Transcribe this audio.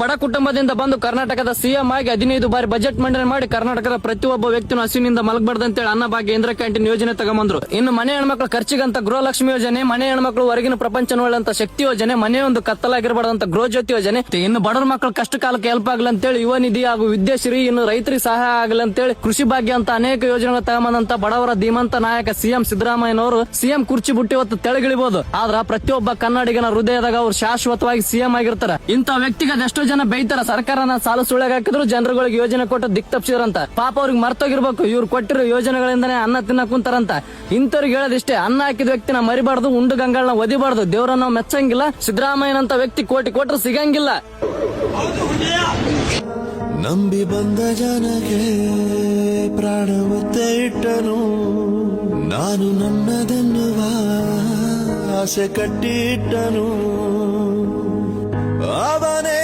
ಬಡ ಕುಟುಂಬದಿಂದ ಬಂದು ಕರ್ನಾಟಕದ ಸಿಎಂ ಆಗಿ 15 ಬಾರಿ ಬಜೆಟ್ ಮಂಡನೆ ಮಾಡಿ ಕರ್ನಾಟಕದ ಪ್ರತಿಯೊಬ್ಬ ವ್ಯಕ್ತಿನೂ ಹಸಿವಿನಿಂದ ಮಲಗಬಾರ್ದಂತೇಳಿ ಅನ್ನಭಾಗ್ಯ ಇಂದಿರಾ ಕ್ಯಾಂಟೀನ್ ಯೋಜನೆ ತಗೊಂಬಂದ್ರು. ಇನ್ನು ಮನೆ ಹೆಣ್ಮಕ್ಳ ಖರ್ಚಿಗಂತ ಗೃಹಲಕ್ಷ್ಮಿ ಯೋಜನೆ, ಮನೆ ಹೆಣ್ಮಕ್ಳು ಹೊರಗಿನ ಪ್ರಪಂಚ ನೋಡಂತ ಶಕ್ತಿ ಯೋಜನೆ, ಮನೆ ಒಂದು ಕತ್ತಲಾಗಿರಬಾರ್ದಂತ ಗೃಹ ಜ್ಯೋತಿ ಯೋಜನೆ, ಇನ್ನು ಬಡವರ ಮಕ್ಕಳ ಕಷ್ಟ ಕಾಲಕ್ಕೆ ಹೆಲ್ಪ್ ಆಗ್ಲಂತೇಳಿ ಯುವ ನಿಧಿ ಹಾಗೂ ವಿದ್ಯಾಶ್ರೀ, ಇನ್ನು ರೈತರಿಗೆ ಸಹಾಯ ಆಗ್ಲಂತೇಳಿ ಕೃಷಿ ಭಾಗ್ಯ ಅಂತ ಅನೇಕ ಯೋಜನೆಗಳು ತಗೊಂಬಂದಂತ ಬಡವರ ಧೀಮಂತ ನಾಯಕ ಸಿಎಂ ಸಿದ್ದರಾಮಯ್ಯನವರು ಸಿಎಂ ಕುರ್ಚಿ ಬಿಟ್ಟು ಇವತ್ತು ತೆಳಗಿಳಿಬಹುದು. ಆದ್ರ ಪ್ರತಿಯೊಬ್ಬ ಕನ್ನಡಿಗನ ಹೃದಯದಾಗ ಅವ್ರು ಶಾಶ್ವತವಾಗಿ ಸಿಎಂ ಆಗಿರ್ತಾರ. ಇಂತ ವ್ಯಕ್ತಿಗೆ ಅದೆಷ್ಟೋ ಜನ ಬೈತಾರ, ಸರ್ಕಾರನ ಸಾಲು ಸುಳ್ಳಿಗೆ ಹಾಕಿದ್ರು ಜನರುಗಳಿಗೆ ಯೋಜನೆ ಕೊಟ್ಟು ದಿಕ್ ತಪ್ಪಿಸಿದ್ರಂತ. ಪಾಪ ಅವ್ರಿಗೆ ಮರ್ತೋಗಿರ್ಬೇಕು, ಇವ್ರು ಕೊಟ್ಟಿರೋ ಯೋಜನೆಗಳಿಂದನೇ ಅನ್ನ ತಿನ್ನ ಕುಂತಾರಂತ. ಇಂಥವ್ರಿಗೆ ಹೇಳೋದಿಷ್ಟೇ, ಅನ್ನ ಹಾಕಿದ ವ್ಯಕ್ತಿನ ಮರಿಬಾರ್ದು, ಉಂಡು ಗಂಗಳನ್ನ ಒದಿಬಾರ್ದು. ದೇವರನ್ನ ನಾವು ಮೆಚ್ಚಂಗಿಲ್ಲ, ಸಿದ್ದರಾಮಯ್ಯನಂತ ವ್ಯಕ್ತಿ ಕೋಟಿ ಕೊಟ್ರು ಸಿಗಂಗಿಲ್ಲ. ನಂಬಿ ಬಂದ ಜನಗೆ ಪ್ರಾಣ ಒತ್ತೆ ಇಟ್ಟನು, ನಾನು ನನ್ನದೆನ್ನುವ ಆಸೆ ಕಟ್ಟಿಟ್ಟನು. ಅವನೇ